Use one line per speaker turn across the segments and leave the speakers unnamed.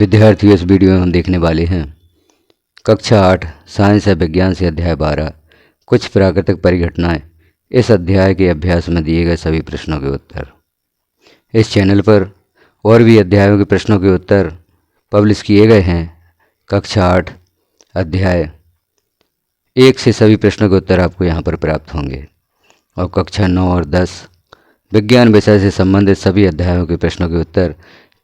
विद्यार्थियों, इस वीडियो में हम देखने वाले हैं कक्षा 8 साइंस या विज्ञान से अध्याय 12 कुछ प्राकृतिक परिघटनाएं। इस अध्याय के अभ्यास में दिए गए सभी प्रश्नों के उत्तर। इस चैनल पर और भी अध्यायों के प्रश्नों के उत्तर पब्लिश किए गए हैं। कक्षा 8 अध्याय 1 से सभी प्रश्नों के उत्तर आपको यहाँ पर प्राप्त होंगे और कक्षा 9 और 10 विज्ञान विषय से संबंधित सभी अध्यायों के प्रश्नों के उत्तर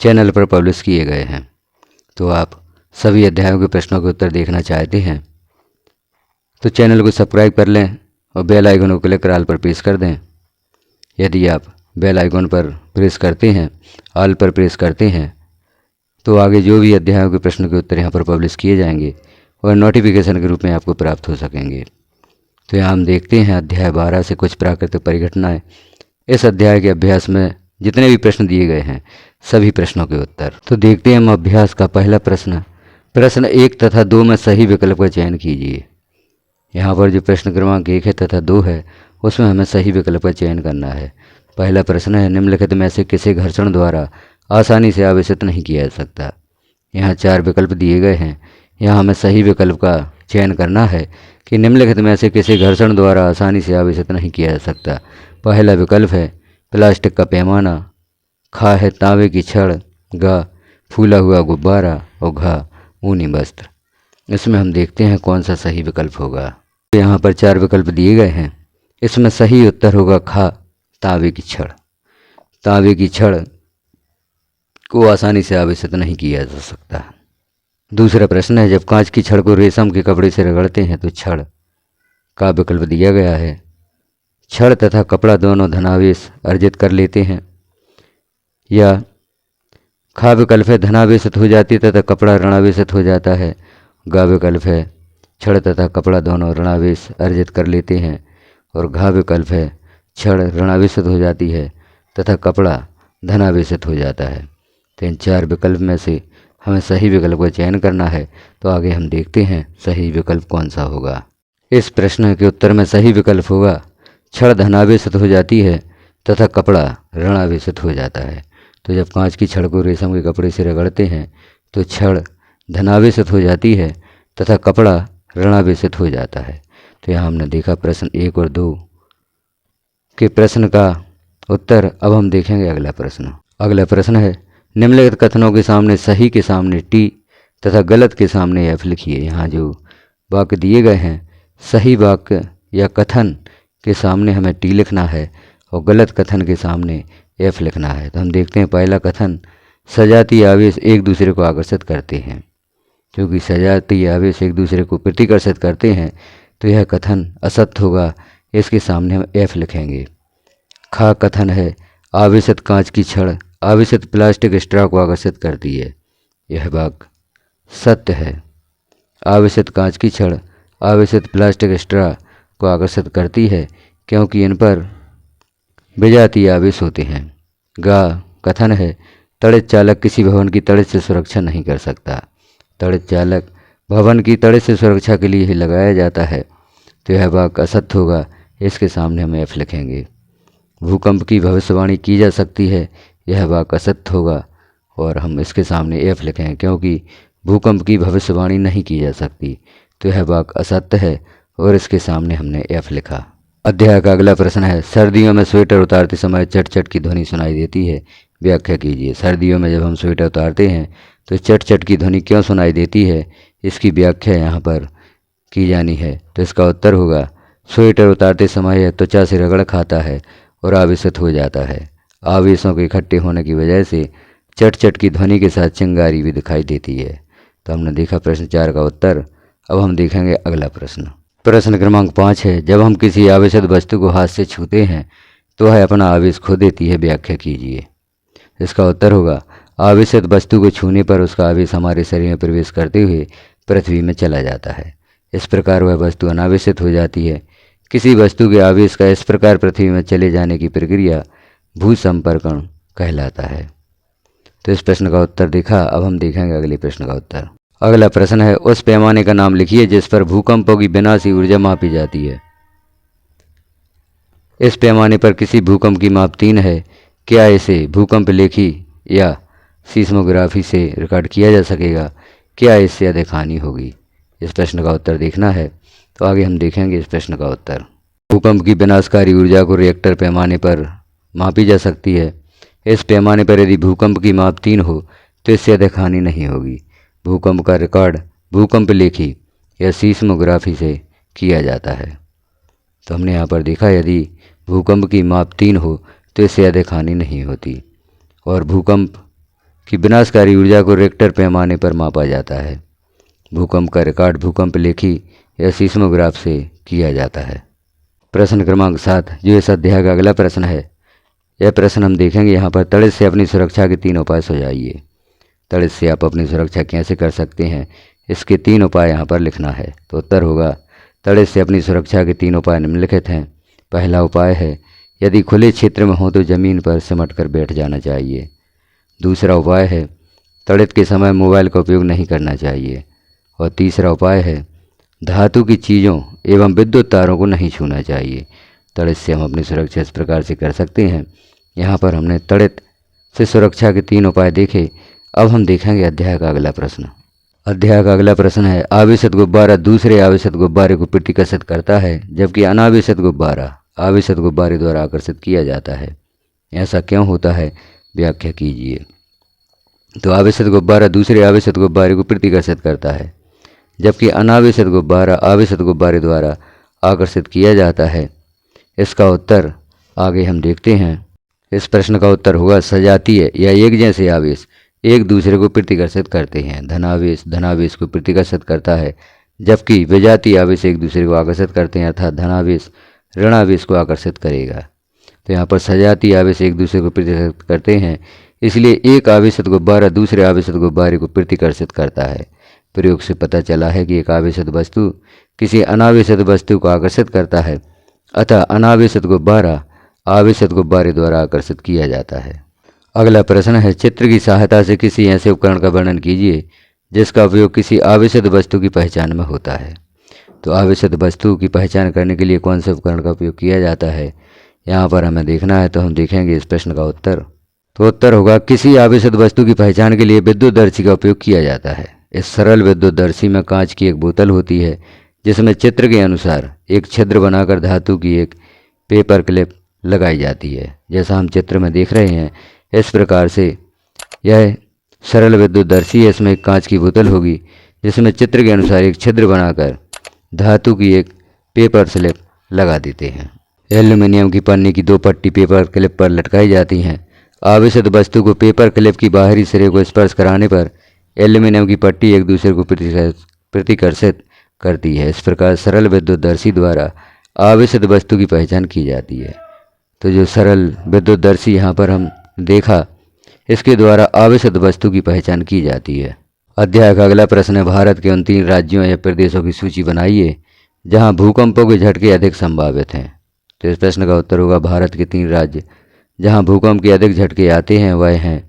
चैनल पर पब्लिश किए गए हैं। तो आप सभी अध्यायों के प्रश्नों के उत्तर देखना चाहते हैं तो चैनल को सब्सक्राइब कर लें और बेल आइकन को क्लिक कर ऑल पर प्रेस कर दें। यदि आप बेल आइकन पर प्रेस करते हैं, ऑल पर प्रेस करते हैं, तो आगे जो भी अध्यायों के प्रश्नों के उत्तर यहाँ पर पब्लिश किए जाएंगे और नोटिफिकेशन के रूप में आपको प्राप्त हो सकेंगे। तो यहाँ हम देखते हैं अध्याय 12 से कुछ प्राकृतिक परिघटनाएं। इस अध्याय के अभ्यास में जितने भी प्रश्न दिए गए हैं सभी प्रश्नों के उत्तर। तो देखते हैं हम अभ्यास का पहला प्रश्न। प्रश्न 1 तथा 2 में सही विकल्प का चयन कीजिए। यहाँ पर जो प्रश्न क्रमांक 1 है तथा 2 है उसमें हमें सही विकल्प का चयन करना है। पहला प्रश्न है, निम्नलिखित में से किसी घर्षण द्वारा आसानी से आवेशित नहीं किया जा सकता। यहाँ 4 विकल्प दिए गए हैं। यहाँ हमें सही विकल्प का चयन करना है कि निम्नलिखित में से किसी घर्षण द्वारा आसानी से आवेशित नहीं किया जा सकता। पहला विकल्प है प्लास्टिक का पैमाना, खा है तांबे की छड़, ग फूला हुआ गुब्बारा और घ ऊनी वस्त्र। इसमें हम देखते हैं कौन सा सही विकल्प होगा। तो यहाँ पर 4 विकल्प दिए गए हैं। इसमें सही उत्तर होगा खा तांबे की छड़। तांबे की छड़ को आसानी से आवेशित नहीं किया जा सकता। दूसरा प्रश्न है, जब कांच की छड़ को रेशम के कपड़े से रगड़ते हैं तो छड़ का विकल्प दिया गया है। छड़ तथा कपड़ा दोनों धनावेश अर्जित कर लेते हैं। या खा विकल्प है, धनावेशित हो जाती तथा कपड़ा ऋणावेशित हो जाता है। गा विकल्प है, छड़ तथा कपड़ा दोनों ऋणावेश अर्जित कर लेते हैं। और घा विकल्प है, छड़ ऋणावेशित हो जाती है तथा कपड़ा धनावेशित हो जाता है। तो इन 4 विकल्प में से हमें सही विकल्प का चयन करना है। तो आगे हम देखते हैं सही विकल्प कौन सा होगा। इस प्रश्न के उत्तर में सही विकल्प होगा छड़ धनावेशित हो जाती है तथा कपड़ा ऋणावेशित हो जाता है। तो जब कांच की छड़ को रेशम के कपड़े से रगड़ते हैं तो छड़ धनावेशित हो जाती है तथा कपड़ा ऋणावेशित हो जाता है। तो यहाँ हमने देखा प्रश्न 1 और 2 के प्रश्न का उत्तर। अब हम देखेंगे अगला प्रश्न। अगला प्रश्न है, निम्नलिखित कथनों के सामने सही के सामने टी तथा गलत के सामने एफ लिखिए। यहाँ जो वाक्य दिए गए हैं सही वाक्य या कथन के सामने हमें टी लिखना है और गलत कथन के सामने एफ लिखना है। तो हम देखते हैं पहला कथन, सजातीय आवेश एक दूसरे को आकर्षित करते हैं। क्योंकि सजातीय आवेश एक दूसरे को प्रतिकर्षित करते हैं तो यह कथन असत्य होगा। इसके सामने हम एफ लिखेंगे। खा कथन है, आवेशित कांच की छड़ आवेशित प्लास्टिक स्ट्रॉ को आकर्षित करती है। यह वाक्य सत्य है। आवेशित कांच की छड़ आवेशित प्लास्टिक स्ट्रॉ को आकर्षित करती है क्योंकि इन पर विजातीय आवेश होते हैं। गा कथन है, तड़ित चालक किसी भवन की तड़ित से सुरक्षा नहीं कर सकता। तड़ित चालक भवन की तड़ित से सुरक्षा के लिए ही लगाया जाता है। तो यह वाक्य असत्य होगा। इसके सामने हम एफ लिखेंगे। भूकंप की भविष्यवाणी की जा सकती है। यह वाक्य असत्य होगा और हम इसके सामने एफ लिखेंगे क्योंकि भूकंप की भविष्यवाणी नहीं की जा सकती। तो यह वाक्य असत्य है और इसके सामने हमने एफ लिखा। अध्याय का अगला प्रश्न है, सर्दियों में स्वेटर उतारते समय चट चट की ध्वनि सुनाई देती है। व्याख्या कीजिए। सर्दियों में जब हम स्वेटर उतारते हैं तो चट चट की ध्वनि क्यों सुनाई देती है, इसकी व्याख्या यहाँ पर की जानी है। तो इसका उत्तर होगा, स्वेटर उतारते समय यह त्वचा से रगड़ खाता है और आवेशित हो जाता है। आवेशों के इकट्ठे होने की वजह से चट चट की ध्वनि के साथ चिंगारी भी दिखाई देती है। तो हमने देखा प्रश्न 4 का उत्तर। अब हम देखेंगे अगला प्रश्न। प्रश्न क्रमांक 5 है, जब हम किसी आवेशित वस्तु को हाथ से छूते हैं तो वह अपना आवेश खो देती है। व्याख्या कीजिए। इसका उत्तर होगा, आवेशित वस्तु को छूने पर उसका आवेश हमारे शरीर में प्रवेश करते हुए पृथ्वी में चला जाता है। इस प्रकार वह वस्तु अनावेशित हो जाती है। किसी वस्तु के आवेश का इस प्रकार पृथ्वी में चले जाने की प्रक्रिया भूसंपर्कण कहलाता है। तो इस प्रश्न का उत्तर देखा। अब हम देखेंगे अगले प्रश्न का उत्तर। अगला प्रश्न है, उस पैमाने का नाम लिखिए जिस पर भूकंपों की विनाशी ऊर्जा मापी जाती है। इस पैमाने पर किसी भूकंप की माप 3 है। क्या इसे भूकंप लेखी या सीस्मोग्राफी से रिकॉर्ड किया जा सकेगा, क्या इससे अधिक हानि होगी? इस प्रश्न का उत्तर देखना है, तो आगे हम देखेंगे इस प्रश्न का उत्तर। भूकंप की विनाशकारी ऊर्जा को रिएक्टर पैमाने पर मापी जा सकती है। इस पैमाने पर यदि भूकंप की माप 3 हो तो इससे अधिक हानि नहीं होगी। भूकंप का रिकॉर्ड भूकंप लेखी या सीस्मोग्राफी से किया जाता है। तो हमने यहाँ पर देखा, यदि भूकंप की माप 3 हो तो इससे अधिक हानि नहीं होती, और भूकंप की विनाशकारी ऊर्जा को रिक्टर पैमाने पर मापा जाता है। भूकंप का रिकॉर्ड भूकंप लेखी या सीस्मोग्राफ से किया जाता है। प्रश्न क्रमांक 7, जो इस अध्याय का अगला प्रश्न है, यह प्रश्न हम देखेंगे यहाँ पर। तड़ित से अपनी सुरक्षा के 3 उपाय सुझाइए। तड़ित से आप अपनी सुरक्षा कैसे कर सकते हैं, इसके 3 उपाय यहाँ पर लिखना है। तो उत्तर होगा, तड़ित से अपनी सुरक्षा के 3 उपाय निम्नलिखित हैं। पहला उपाय है, यदि खुले क्षेत्र में हो तो ज़मीन पर सिमट कर बैठ जाना चाहिए। दूसरा उपाय है, तड़ित के समय मोबाइल का उपयोग नहीं करना चाहिए। और तीसरा उपाय है, धातु की चीज़ों एवं विद्युत तारों को नहीं छूना चाहिए। तड़ित से हम अपनी सुरक्षा इस प्रकार से कर सकते हैं। यहाँ पर हमने तड़ित से सुरक्षा के 3 उपाय देखे। अब हम देखेंगे अध्याय का अगला प्रश्न। अध्याय का अगला प्रश्न है, आवेशित गुब्बारा दूसरे आवेशित गुब्बारे को प्रतिकर्षित करता है, जबकि अनावेशित गुब्बारा आवेशित गुब्बारे द्वारा आकर्षित किया जाता है। ऐसा क्यों होता है, व्याख्या कीजिए। तो आवेशित गुब्बारा दूसरे आवेशित गुब्बारे को प्रतिकर्षित करता है, जबकि अनावेशित गुब्बारा आवेशित गुब्बारे द्वारा आकर्षित किया जाता है। इसका उत्तर आगे हम देखते हैं। इस प्रश्न का उत्तर होगा, सजातीय या एक जैसे आवेश एक दूसरे को प्रतिकर्षित करते हैं। धनावेश धनावेश को प्रतिकर्षित करता है, जबकि विजातीय आवेश एक दूसरे को आकर्षित करते हैं, अर्थात धनावेश ऋणावेश को आकर्षित करेगा। तो यहाँ पर सजातीय आवेश एक दूसरे को प्रतिकर्षित करते हैं, इसलिए एक आवेशित गुब्बारा दूसरे आवेशित गुब्बारे को प्रतिकर्षित करता है। प्रयोग से पता चला है कि एक आवेशित वस्तु किसी अनावेशित वस्तु को आकर्षित करता है, अतः अनावेशित गुब्बारा आवेशित गुब्बारे द्वारा आकर्षित किया जाता है। अगला प्रश्न है, चित्र की सहायता से किसी ऐसे उपकरण का वर्णन कीजिए जिसका उपयोग किसी आवेशित वस्तु की पहचान में होता है। तो आवेशित वस्तु की पहचान करने के लिए कौन से उपकरण का उपयोग किया जाता है, यहाँ पर हमें देखना है। तो हम देखेंगे इस प्रश्न का उत्तर। तो उत्तर होगा, किसी आवेशित वस्तु की पहचान के लिए विद्युतदर्शी का उपयोग किया जाता है। इस सरल विद्युतदर्शी में कांच की एक बोतल होती है, जिसमें चित्र के अनुसार एक छिद्र बनाकर धातु की एक पेपर क्लिप लगाई जाती है। जैसा हम चित्र में देख रहे हैं, इस प्रकार से यह सरल विद्युतदर्शी है। इसमें एक कांच की बोतल होगी, जिसमें चित्र के अनुसार एक छिद्र बनाकर धातु की एक पेपर स्लिप लगा देते हैं। एल्यूमिनियम की पन्नी की 2 पट्टी पेपर क्लिप पर लटकाई जाती हैं। आवेशित वस्तु को पेपर क्लिप की बाहरी सिरे को स्पर्श कराने पर एल्यूमिनियम की पट्टी एक दूसरे को प्रतिकर्षित करती है। इस प्रकार सरल विद्युतदर्शी द्वारा आवेशित वस्तु की पहचान की जाती है। तो जो सरल विद्युतदर्शी यहाँ पर हम देखा, इसके द्वारा आवेशित वस्तु की पहचान की जाती है। अध्याय का अगला प्रश्न है, भारत के उन 3 राज्यों या प्रदेशों की सूची बनाइए जहां भूकंपों के झटके अधिक संभावित हैं। तो इस प्रश्न का उत्तर होगा, भारत के 3 राज्य जहां भूकंप के अधिक झटके आते हैं वह हैं,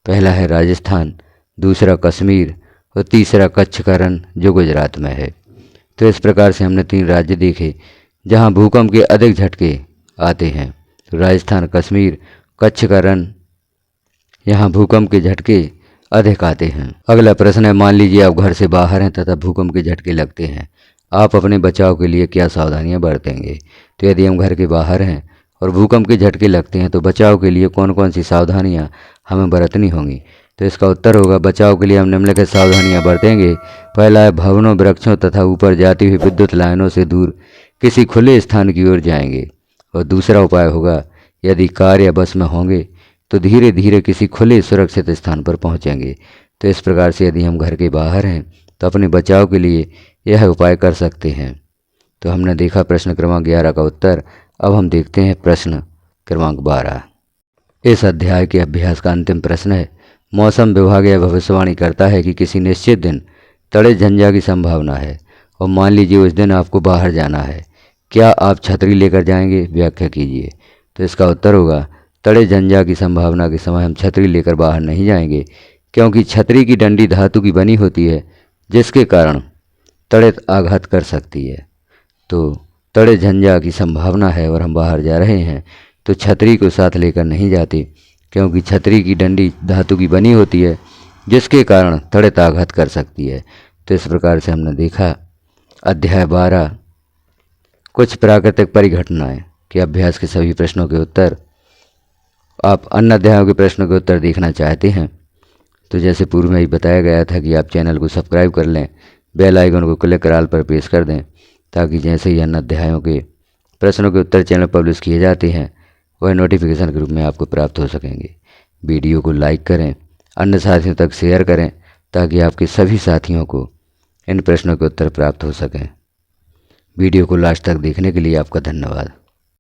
पहला है राजस्थान, दूसरा कश्मीर और तीसरा कच्छ का रण जो गुजरात में है। तो इस प्रकार से हमने 3 राज्य देखे जहां भूकंप के अधिक झटके आते हैं। तो राजस्थान, कश्मीर, कच्छ का रण, यहाँ भूकंप के झटके अधिक आते हैं। अगला प्रश्न है, मान लीजिए आप घर से बाहर हैं तथा भूकंप के झटके लगते हैं, आप अपने बचाव के लिए क्या सावधानियां बरतेंगे। तो यदि हम घर के बाहर हैं और भूकंप के झटके लगते हैं तो बचाव के लिए कौन कौन सी सावधानियां हमें बरतनी होंगी। तो इसका उत्तर होगा, बचाव के लिए हम निम्नलिखित सावधानियां बरतेंगे। पहला है, भवनों, वृक्षों तथा ऊपर जाती हुई विद्युत लाइनों से दूर किसी खुले स्थान की ओर जाएंगे। और दूसरा उपाय होगा, यदि कार या बस में होंगे तो धीरे धीरे किसी खुले सुरक्षित स्थान पर पहुंचेंगे। तो इस प्रकार से यदि हम घर के बाहर हैं तो अपने बचाव के लिए यह उपाय कर सकते हैं। तो हमने देखा प्रश्न क्रमांक 11 का उत्तर। अब हम देखते हैं प्रश्न क्रमांक 12। इस अध्याय के अभ्यास का अंतिम प्रश्न है, मौसम विभाग यह भविष्यवाणी करता है कि किसी निश्चित दिन तड़ित झंझा की संभावना है और मान लीजिए उस दिन आपको बाहर जाना है, क्या आप छतरी लेकर जाएंगे, व्याख्या कीजिए। तो इसका उत्तर होगा, तड़ित झंझा की संभावना के समय हम छतरी लेकर बाहर नहीं जाएंगे, क्योंकि छतरी की डंडी धातु की बनी होती है, जिसके कारण तड़ित आघात कर सकती है। तो तड़ित झंझा की संभावना है और हम बाहर जा रहे हैं तो छतरी को साथ लेकर नहीं जाते, क्योंकि छतरी की डंडी धातु की बनी होती है, जिसके कारण त्वरित आघात कर सकती है। तो इस प्रकार से हमने देखा अध्याय 12 कुछ प्राकृतिक परिघटनाएं के अभ्यास के सभी प्रश्नों के उत्तर। आप अन्य अध्यायों के प्रश्नों के उत्तर देखना चाहते हैं तो जैसे पूर्व में ही बताया गया था कि आप चैनल को सब्सक्राइब कर लें, बेल आइकन को क्लिक कर ऑल पर प्रेस कर दें, ताकि जैसे ही अन्य अध्यायों के प्रश्नों के उत्तर चैनल पब्लिश किए जाते हैं वह नोटिफिकेशन के रूप में आपको प्राप्त हो सकेंगे। वीडियो को लाइक करें, अन्य साथियों तक शेयर करें, ताकि आपके सभी साथियों को इन प्रश्नों के उत्तर प्राप्त हो सकें। वीडियो को लास्ट तक देखने के लिए आपका धन्यवाद।